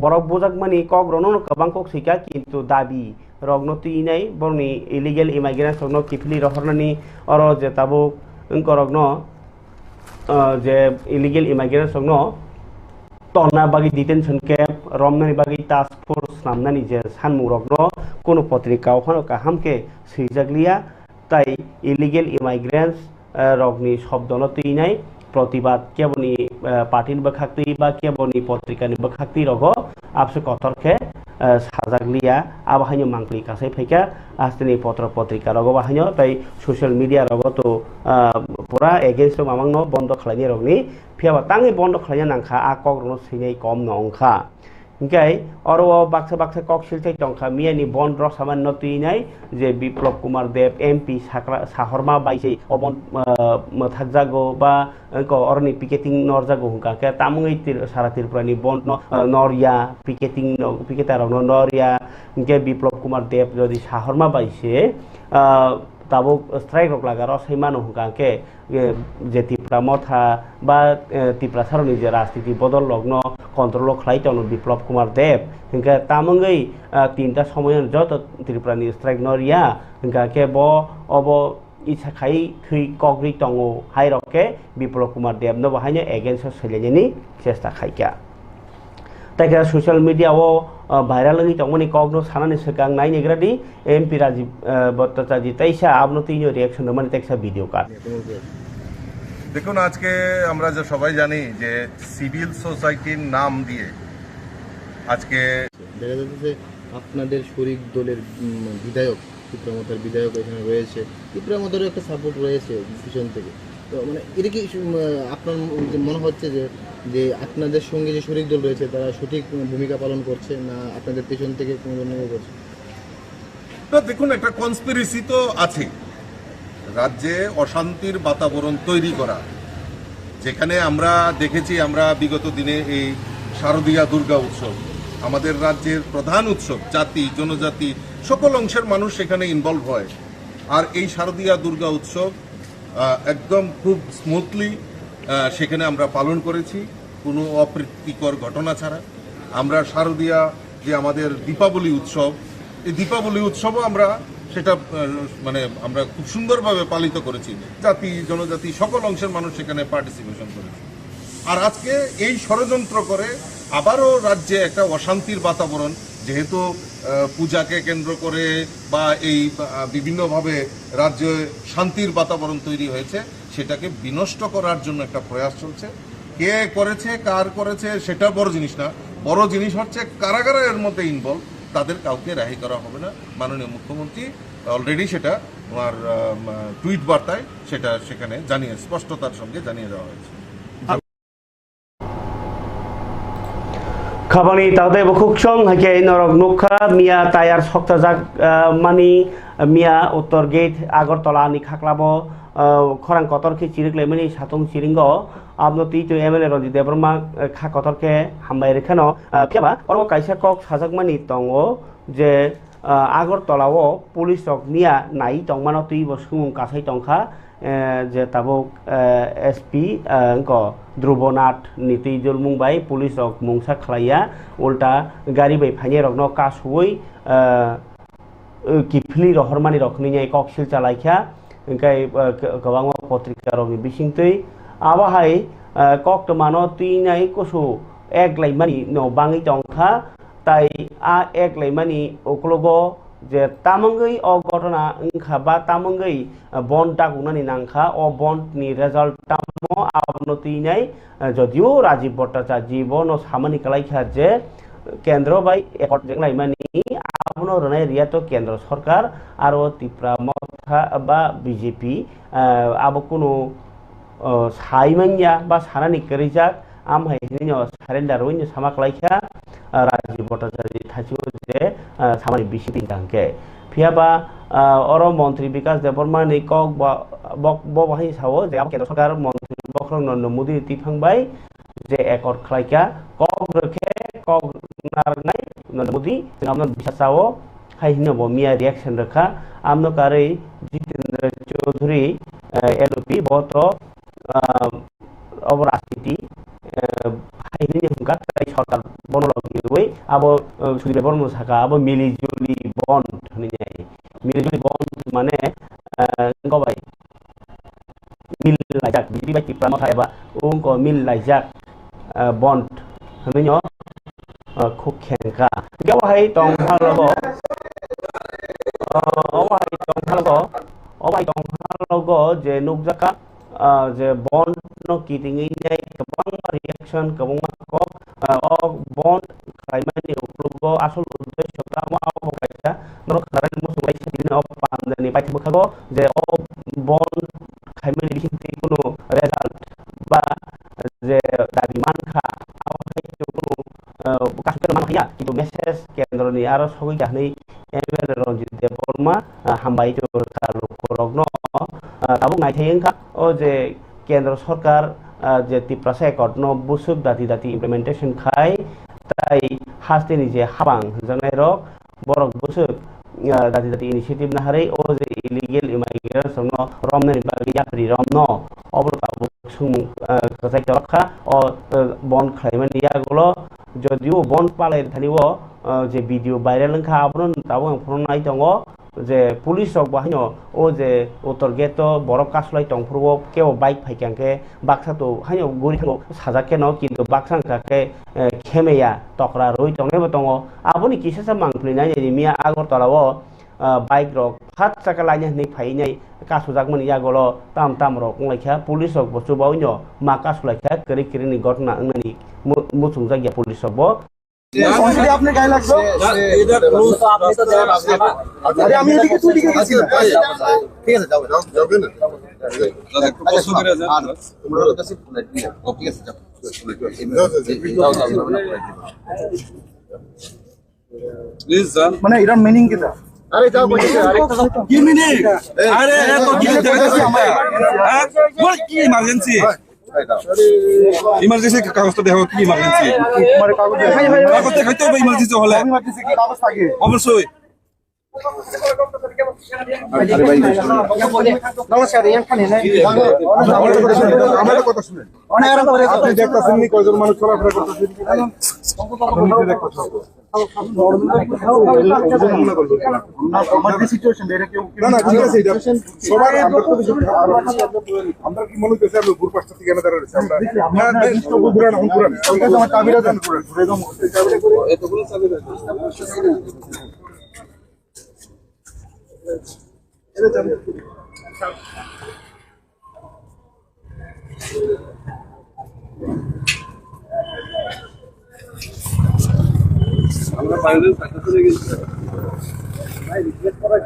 Speaker 1: borok bojak mani kok rono kabang kok sika kintu dabi rogno tinai borni illegal immigrants rogno kifli rohornani oro je tabo engko rogno je illegal immigrants rogno tonna bagi detention camp romnani bagi task force namnani je sanmu rogno kono potrika okhano kahamke swijaglia tai illegal immigrants rogni shobdono tinai प्रतिबाद केबनी party बखाक्ति बा केबनी पत्रिका नि बखाक्ति रगो आपसे कतरखे साजागलिया आबाहायनो मांगली कासे फैका आस्तिनि पत्र पत्रिका रगो बाहायनो ताई सोशल मीडिया रगो तो पूरा एगेंस्ट मामांगनो बन्द खलायनि रगनि फियाबा तांगै बन्द खलायनि नांखा आ कग्रनो सिनै कम नंखा इंकाय अरो बाक्सा बाक्सा कक सिलथै टंखा मियानि बन रसामान नतुइनाय जे बिप्लब कुमार देव एमपी साहरमा बाइसै अबन मथाकजागो बा को अरनि पिकेटिंग नरजागो हुंकाके तामुङै सारा त्रिपुरानि बन नरिया पिकेटार नरिया इंके बिप्लब कुमार देव जदि साहरमा बाइसै ताबो स्ट्राइक रक लागा रसैमानो हुंकाके जे त्रिपुरा मथा बा त्रिपुरा सारनि जे राजनीति बदल लग्न कन्ट्रोल खालायतनो बिप्लब कुमार देव हिंगा तामंगै तीनटा समय जत त्रिपुरानि स्ट्राइक नरिया हिंगा के ब अब इच्छा खाई थै कग्रि तंगो हाइरके बिप्लब कुमार देव न बाहायनो एगेन्स्ट सलियनि चेष्टा खायका ताइका सोशल मीडिया वो भाइरल लगी तंगनि कग्नो सानानि सकां नायनेग्रादि एमपी राजीव भट्टाचार्य तैसा आपनो तीनो रिएक्शन মানে টেক্সা ভিডিও কাট
Speaker 6: দেখুন আজকে আমরা যে সবাই জানি যে সিভিল সোসাইটির নাম দিয়ে আজকে
Speaker 3: দেখা যাচ্ছে যে আপনাদের শরিক দলের বিধায়ক ত্রিপুরামতার বিধায়ক এখানে রয়েছে ত্রিপুরামতারও একটা সাপোর্ট রয়েছে পিছন থেকে তো মানে এটা কি আপনার মনে হচ্ছে যে যে আপনাদের সঙ্গে যে শরিক দল রয়েছে তারা সঠিক ভূমিকা পালন করছে না আপনাদের পেছন থেকে কোনো ধরনের করছে
Speaker 6: তো দেখুন একটা কনস্পিরেসি তো আছে রাজ্যে অশান্তির বাতাবরণ তৈরি করা যেখানে আমরা দেখেছি আমরা বিগত দিনে এই শারদীয়া দুর্গা উৎসব আমাদের রাজ্যের প্রধান উৎসব জাতি জনজাতি সকল অংশের মানুষ সেখানে ইনভলভ হয় আর এই শারদীয়া দুর্গা উৎসব একদম খুব স্মুথলি সেখানে আমরা পালন করেছি কোনো অপ্রীতিকর ঘটনা ছাড়া আমরা শারদীয়া যে আমাদের দীপাবলি উৎসব এই দীপাবলি উৎসবও আমরা সেটা মানে আমরা খুব সুন্দরভাবে পালিত করেছি জাতি জনজাতি সকল অংশের মানুষ সেখানে পার্টিসিপেশন করেছে আর আজকে এই ষড়যন্ত্র করে আবারও রাজ্যে একটা অশান্তির বাতাবরণ যেহেতু পূজাকে কেন্দ্র করে বা এই বিভিন্নভাবে রাজ্যে শান্তির বাতাবরণ তৈরি হয়েছে সেটাকে বিনষ্ট করার জন্য একটা প্রয়াস চলছে কে করেছে কার করেছে সেটা বড় জিনিস না বড় জিনিস হচ্ছে কারা কারা এর মধ্যে ইনভলভ তাদের কাউকে রেহাই করা হবে না মাননীয় মুখ্যমন্ত্রী অলরেডি সেটা আমার টুইট বার্তায় সেটা সেখানে জানিয়ে স্পষ্টতার সঙ্গে জানিয়ে দেওয়া হয়েছে
Speaker 1: খাবানি তাদে বখুকসং হাকে নরক নুখা মিয়া টায়ার সকতাজাক মানি মিয়া উত্তর গেট আগরতলা नि खाख्लाबो खरां कतरखे चिरिकलेमनि साथं चिरिंग आपनो तीतो एमएलए रंजित देबरमा खा कतरखे हामबाय रेखानो केबा अरबो काइसा कक साजाकमानि तंगो जे আগরতলাও পুলিশ রক মিয়া নাই তংমানো তুই বসুং কাছাই তংখা যে তাবক এসপি ধ্রুবনাথ নীতি জলমুংবাই পুলিশ রক মুংসা খালাইয়া উল্টা গাড়ি বাই ফাইনে রকনো কাসুই কিফলি রহরমানি রকনি ককশিল চালাইখা ओंखाय गोबां पत्रिका रकनि बिसिंतै आबाहाय कक मानो तुइनाय कसु एकलाइमानि न बाङै तंखा ताई आ एकलाइमानि ओक्लोगो जे तामंगै अ घटना ओंखा बा तामंगै बन टाकुनानि नांखा अ बननि रिजाल्ट तामो आबनो तुइनाय जदिও राजीव भट्टाचार्य बन सामानि कलाइखा जे केंद्र बाय एकट जेंलाइमानि आबनो रनाय रियातो केंद्र सरकार आरो त्रिपुरा मथा बा बीजेपी आबो कोनो साइमानिया बा सानानि करिजाक आमहायनिनो सारेन्डार वइनो सामाखलाइखा राजीव भट्टाचार्य थाचिओ जे सामानि बीजेपी तांके फियाबा अरो मंत्री विकास देबबर्मा नि कक बहाय सावो जे केंद्र सरकार मंत्री बख्रं नरेंद्र मोदी तिफांबाय जे एकट खलाइखा कक रखे कक नारनाय नरेंद्र मोदी जोंनो बिसासावो हायनो बमिया रिएक्शन रखा आमनो कारै जितेंद्र चौधरी एलपी बतो अब राजनीति সরকার বনলগি আবো সুদীপ বর্ম শাখা আবো মিলিজুলি বন্ড হনিনাই মিলিজুলি বন্ড মানে গবাই মিল লাইজাক বিবি বাকি প্রামথা এবা উংko মিল লাইজাক বন্ড হনিনো খুব খেংকা গাওহাই তংহালগো অবাই তংহালগো যে নুকজাকা যে bond no kitingi nai kabang reaction kabang ko bond kaimani uplugo asol uddesho tama abo kaita nor kharan mo sulai sidin op pandani pai thukhago je o bond kaimani bikinti kono result ba je dabi mankha abo kaito kono kasukar mankhaya kintu message kendro ni aro sogoi jahni ML Ranjit Deborma hambai to kalurogno tabuk nai thayengkha o je কেন্দ্র সরকার যে ত্রিপুরা একটন বুসুক দাতি দাতি implementation খাই তাই হাস্তিনি যে হাবাং জানাই rock বরক বুসুক দাতি দাতি initiative নাহারে ও যে illegal ইমাইগ্রেশন রমনানি বাগি ইয়াকরি রমন অবরতা সুং কাজাই রক্ষা ও বন খাইমানি ইয়াগুলো যদিও বন পালাই থানিও যে ভিডিও ভাইরাল খা আবরন তাবো ফোন নাই দङ যে পুলিশ রক বাহিনো ও যে উত্তর গেট বরফ কাসলাই টংফুরবো কেউ বাইক ফাইকাংকে বাক্সা তো হাইনো গুরি থাঙ্গো সাজাকে ন কিন্তু বাক্সাংকাকে খেমেয়া তকরা রই টংনেবো দङ আবনি কিসেসা মাংফলিনাই মিয়া আগরতলাও বাইক রক ফাত চাকা লাইনে হनै ফাইনাই কাসুজাকমনি ইয়াগলো তাম তাম রক লাইখা পুলিশ রক বস্তু বাউनो मा कासुलाइखा करि करिनि घटना अंगनि मुसुं जागिया पुलिस रक
Speaker 7: কনসিডি আপনি গায়ে লাগবে এটা ক্লোজ আপনি তো দেন আরে আমি এদিকে তুই দিকে গেছি না ঠিক আছে যাও যাও যাবে না দাদা একটু কষ্ট করে যান তোমরা কাছে ঠিক আছে যাও প্লিজ যান মানে এর মিনিং কি আরে যাও কইছে আরেকটা কি মিনিং আরে এত কি দেখতেছি আমরা বল কি ইমার্জেন্সি ইমার্জেন্সি কাগজটা দেখো কি ইমার্জেন্সি মানে কাগজ দেখাইতে হবে ইমার্জেন্সি হলে ইমার্জেন্সি কি কাগজ থাকে অবশ্যই আরে ভাই নমস্কার এখানে নেই আমার কথা শুনেন অনেক আরাম করে আপনি দেখতেছেন নি কয়জন মানুষ চলাফেরা করতেছেন আপনি নিজে দেখতেছেন আমরা কি মনে করছি আমরা ঘুর পাঁচটা থেকে দাঁড়া রয়েছে আমরা ফাইনাল সাকসেস হয়ে গেছি ভাই রিকোয়েস্ট করা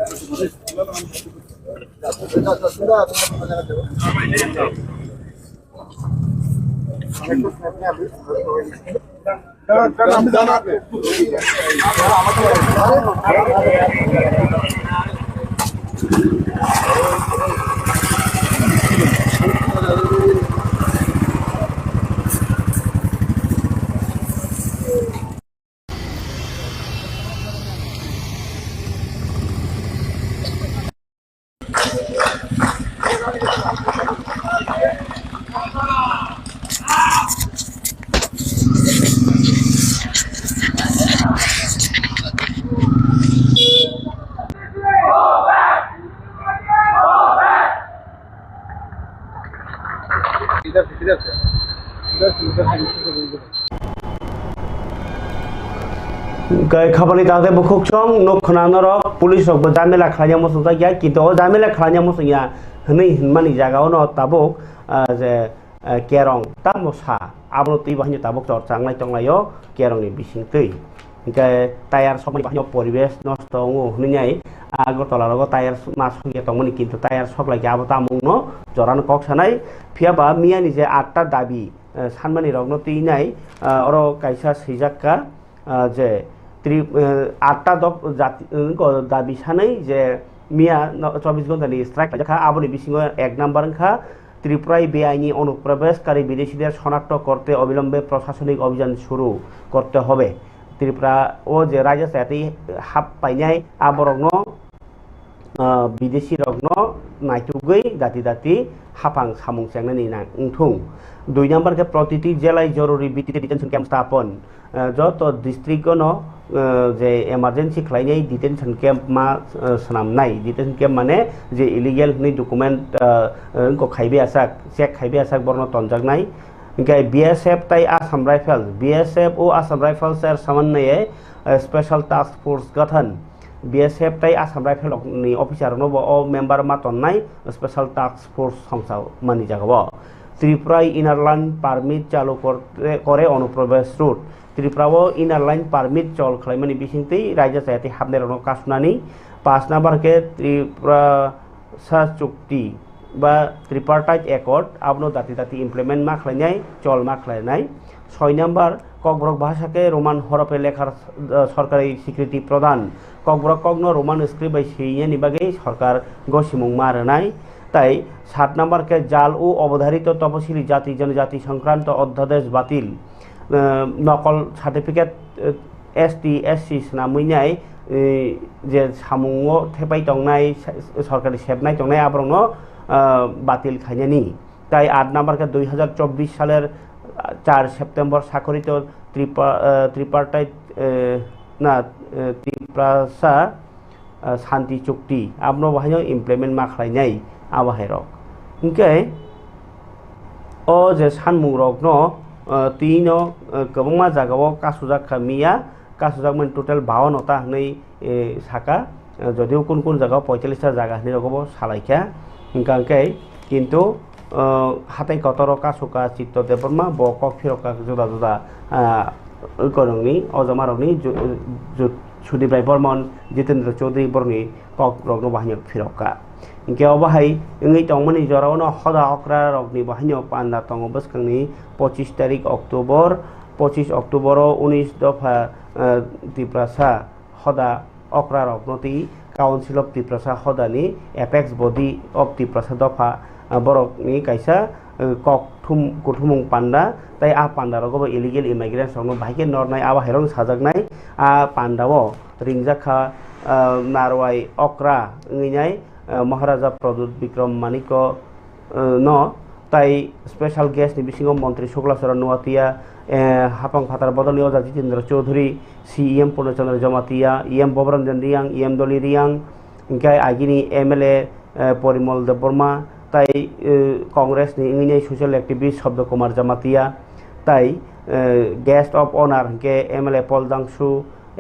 Speaker 7: আমি জানা
Speaker 1: খাবানি তাতে বুকুক সং নখনানো রক পুলিশ রক জামেলা খালানিয়া মসং জায়গা কিন্তু ও জামেলা খালানিয়া মসংয়া হनै হিনমানি জায়গাও তাবুক যে কেরং তামসা আবনো তুই বাহিনী তাবুক চর্চাংলাই টংলাইও কেরংনি বিসিং তুই টায়ার সময় বাহিনী পরিবেশ নষ্ট হনিনাই আগরতলার টায়ার মাছ সঙ্গে তংমনি কিন্তু টায়ার সকলাই আবো তামুংনো জরানো কক সানাই ফিয়াবা মিয়ানি যে 8টা দাবি সানমানি রগ্ন তুইনাই অর কাইসা সিজাক্কা যে 8টা দাবি সাनै যে মিয়া 24 ঘন্টাनि স্ট্রাইক জাখা আবনি বিসিङो 1 নাম্বার খা ত্রিপুরায় বেআইনি অনুপ্রবেশকারী বিদেশিদের শনাক্ত করতে অবিলম্বে প্রশাসনিক অভিযান শুরু করতে হবে ত্রিপুরা ও যে রাজ্য সাথে হাব পাইনাই আবরগ্ন বিদেশি রগ্ন নাইটুগৈ দাতি দাতি হাফাং সামুং চেংনানি উঠুং 2 নম্বর কে প্রতিটি জেলায় জরুরি ভিত্তিতে ডিটেনশন ক্যাম্প স্থাপন যত ডিস্ট্রিক্টগনো যে এমার্জেন্সি খাইনাই ডিটেনশন ক্যাম্প মা সানামনাই ডিটেনশন ক্যাম্প মানে যে ইলিগেল नि डकुमेंट को खाइबे आसाक चेक खाइबे आसाक बरनो तनजागनाय इनकाय बीएसएफ ताई आसाम राइफल बीएसएफ ओ आसाम राइफल सर समन्वये स्पेशल टास्क फोर्स गठन बीएसएफ ताई आसाम राइफल नि अफिसार नो ओ मेंबर मा तन्नाय स्पेशल टास्क फोर्स संसाव मानि जागबो त्रिपुरा इनार लाइन पारमिट चालू करे अनुप्रवेश रूट त्रिपुराओ इनार लाइन पारमिट चल खालामनायनि बिसिंथै रायजो जायते हाबनाय रनो कासुनानि 5 नम्बर के त्रिपुरा सा चुक्ति बा त्रिपार्टाइट एकर्ड आबनो दाति दाति इमप्लिमेंट मा खालायनाय चल मा खालायनाय 6 नम्बर ककब्रक भाषा के रोमान हरफे लेखार सरकारी स्वीकृति प्रदान ककब्रक कगनो रोमान स्क्रिप्ट बाय सेयनि बागै सरकार गसिमुं मारनाय তাই 7 नम्बर के जाल ও অবধারিত তপশিলি জাতি জনজাতি সংক্রান্ত অধ্যাদেশ বাতিল নকল সার্টিফিকেট एसटी एससी नामैनाय जे सामुङो थेपाय दंनाय सरकारि सेबनाय दंनाय आब्रंनो बातिल खायनायनि তাই 8 नम्बर के 2024 सालेर 4 सेप्टेम्बर साखरित त्रिपार्टाइट ना त्रिप्रासा शांति चुक्ति आबनो बाहायनो इमप्लिमेंट मा खालायनाय आबाहायरक इनके ओ जे सानमुं रकनो तीनो गोबांमा जागाव कासुजाक खामिया कासुजाकमोन टोटल 52 ता हनै साका যদিও কোন কোন জায়গা 45 টা জায়গা হনি রকম সালাইখা ইনকাকে কিন্তু হাতাই কতর কাসুকা চিত্ত দেবর্মা বকক ফিরকা जुदा जुदा করংনি অজমারংনি সুদীপ্রায় বর্মন जितेन्द्र चौधरी बरनि कक रगनो बाहायनो फिरका इनके अबाहाय इंगै तंगमनि जरावनो हदा अक्रा रगनि बाहायनो पान्दा तंग बसखांनि 25 तारिख अक्टोबर 25 अक्टोबर 19 दफा त्रिपुरासा हदा अक्रा रगनति काउन्सिल अफ त्रिपुरासा हदानि एपेक्स बडी अफ त्रिपुरासा दफा बरकनि कायसा ककथुम कुथुमुं पान्दा ताई आ पान्दा रगबो इलिगेल इमाइग्रेन्ट रगनो बाहायके नरनाय आबा हेरं साजागनाय आ पान्दावो रिंजाखा नारवाई अक्रा इंगैनाय महाराजा प्रदुत विक्रम मानिक न ताई स्पेशल गेस्ट नि बिसिङाव मन्त्री शुक्लाचरण नुवातिया हाफां फातार बदलनि अजा जितेन्द्र चौधरी सीएम पूर्णचंद्र जमातिया एम बबरंजन रियांग एम दली रियांग इनके आगिनी एमएलए परिमल देबबर्मा ताई कांग्रेस नि इंगैनाय सोशल एक्टिविस्ट शब्द कुमार जमातिया ताई गेस्ट अफ ऑनर के एमएलए पल दांगसु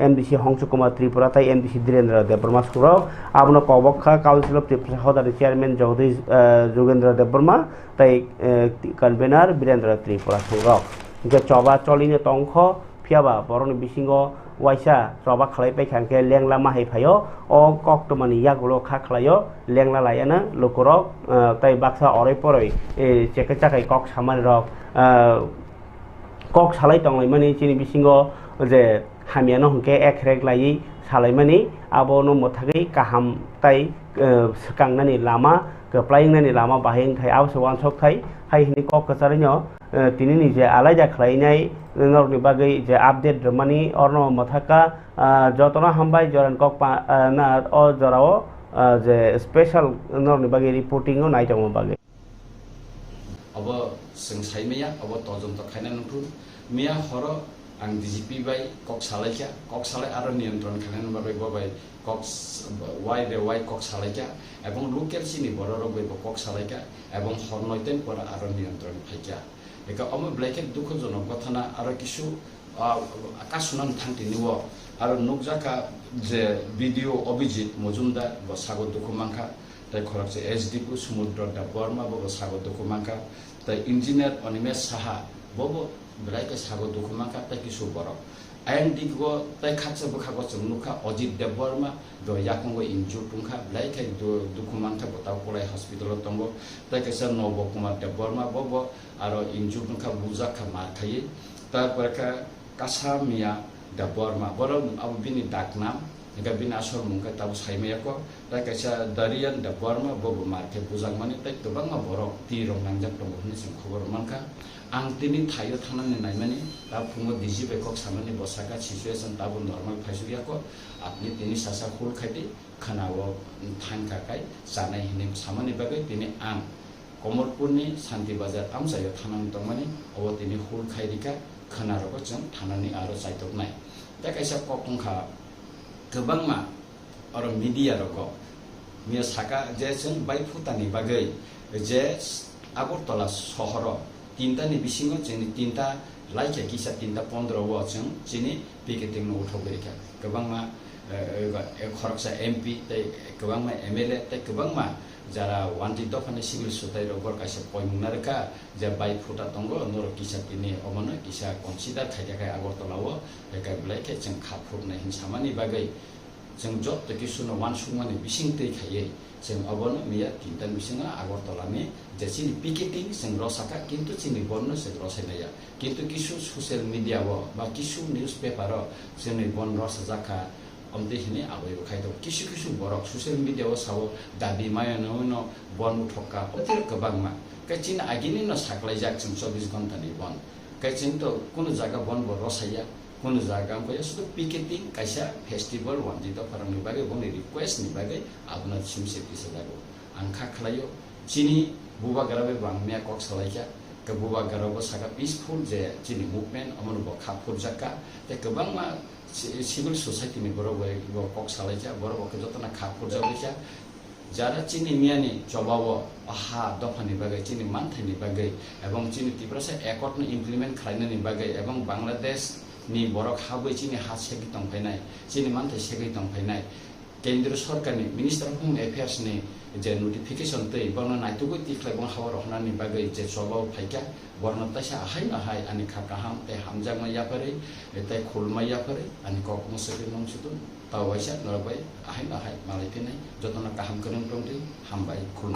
Speaker 1: एमडीसी हंसु कुमार त्रिपुरा ताई एमडीसी धीरेन्द्र देबबर्मा सुरव आबनो कबखा काउन्सिल अफ त्रिपुरा हदानि चेयरमैन चौधरी जोगेन्द्र देबबर्मा ताई कन्वेनर वीरेन्द्र त्रिपुरा सुरव इनके चबा चलिनो तंख फियाबा बरनि बिसिङाव वाइसा चबा खालायबाय थांके लेंला माहायफायो अ कक्टमानि यागुलो खा खालायो लेंला लायाना लुकुरक ताई बाक्सा अरै परै चेके चाकाय कक सामानि रक कक सालाय तंलायमानि चिनि बिसिङाव जे हामियानो हंके एकरेक लायै सालायमानि आबनो मथागै काहाम ताई सकांनानि लामा गप्लायनानि लामा बाहायन थाय आबसो वानसक थाय हायनि कक कचारिनो तिनिनि जे आलायदा खालायनाय नरनि बागै जे आपडेट रमानि अर्नो मथाका जतना हामबाय जरन कक ना अ जराव जे स्पेशल नरनि बागै रिपोर्टिंग नायदों बागै
Speaker 2: अब जों सायमाया अब तजन्त खायना नुथु मिया हर आं डीजीपी बाय कक सालाय आरो नियन्त्रण खालामनो बागै बाय कक वाइ कक सालायका एवं लोकेल सिनि बर रगै कक सालायका एवं हरनयतेन पर आरो नियन्त्रण फाइका एका अम ब्लैकेट दुखजनक घटना आरो किछु कासुनान थांतिनिव आरो नुकजाका जे भिडिओ अभिजित मजुमदार व सागत दुखुमांखा ताई खरकसे एसडीपु समुद्र दा बर्मा व सागत दुखुमांखा ताई इंजिनियर अनिमेश साहा बबो ब्लाइके सागत दुखुमांखा ताई किछु बर आईएनडी को ताई खाचा बखागो चंगनुखा अजित देबवर्मा द याकंगो इंजु तुंखा ब्लाइके दुखुमांखा बताव पलाय हॉस्पिटल तंगो ताई केसा नव कुमार देबवर्मा बबो आरो इंजु तुंखा बुजाखा मारखायै तारपरका कासामिया देबवर्मा बर अब बिनि डाकनाम एका बिनि आसर मुंखा ताबो सायमायाको ताई केसा दरियान देबवर्मा बबो मारखे बुजांमानि ताई गोबांमा बर तिरं नांजाक दंगो होनना जों खबर मोनखा आं दिनै थायो थानानै नायमानि दा फुङाव डिजी बेकक सामानि बसाका सिचुएशन दाबो नर्माल फाइसुयाको आपनि दिनै सासा खुल खायदि खोनाओ थांखाखाय जानाय हिने सामानि बागै दिनै आं कमलपुरनि शान्ति बाजार आमजायाव थानानै दंमाने अबाव दिनै हुल खायरिका खोनारबो जों थानानै आरो जायदबनाय दा खायसे ककंखा गोबां मा आरो मिडिया रग मिया साका जे जों बाय फुटानि बागै जे आगरतला सहर तिनटानि बिसिङाव जोंनि तिनटा लाइके किसा तिनटा 15 व जों जिनि पिकेटिं नो उठावगरिका गोबां मा खरकसा एमपि तै गोबां मा एमएलए तै गोबां मा যারা ওয়ান্টিত ফানে সিভিল সোসাইটি রগর কাছে পয়মুনারকা যে বাই ফুটা দঙ্গ নর কিসা তিনি অমন কিসা কনসিডার খাইকায় আগরতলাও একাই ব্লাইকে जों खाफुरनाय हिंसामानि बागै जों जत किसुनो वान सुमानि बिसिं तै खायै जों अबन मिया तिनटान बिसिङा আগরতলাनि जे सिनि पिकेटिं जों रसाका किन्तु सिनि बन्न जों रसायनाया किन्तु किसु ससियेल मिडियाव बा किसु निउज पेपार जोंनि बन रसा जाका Om ini abai bukai tu kisu borok sosial media wasawo dabi maya no bon uthoka otir kebang ma kacin agini no saklai jak 24 घंटा ni bon kacin to kono jaga bon bo rosaya kono jaga ko ya sudah picketing kaisa festival wanti to parang ni bagai bon request ni bagai abna simse tisadago angka khlayo chini buba garabe bangmia kok salaika ke buba garabo saka peaceful je chini movement amon bo khapur jaka te kebang ma civil society নি বড় বড় cock সালাইছা বড় বড় যতনা খাপুর যাবৈছা যারা চিনি মিয়ানি জবাব আহা দফানি বাগৈ চিনি মানথাইনি বাগৈ এবং চিনি তিব্রাসা একট ইমপ্লিমেন্ট খালাইনানি বাগৈ এবং বাংলাদেশ নি বড় খাबै চিনি হা সেগি তংফাইনাই চিনি মানথাই সেগি তংফাইনাই কেন্দ্র সরকারনি minister of home affairs ni যে নোটিফিকেশন তৈ বর্ণ নাইতুগৈ তিখলাই বং হাওয়ার হনানি বাগৈ যে জবাব ফাইকা বর্ণ তাইসা আহাই নাহাই আনি খাকাহাম তে হামজাং মাইয়া পারে তাই খুল মাইয়া পারে আনি কক মসরি নং সুতুন তাও বাইসা নরবাই আহাই নাহাই মালাই ফিনাই যতনা কাহাম করং টংটি হামবাই খুল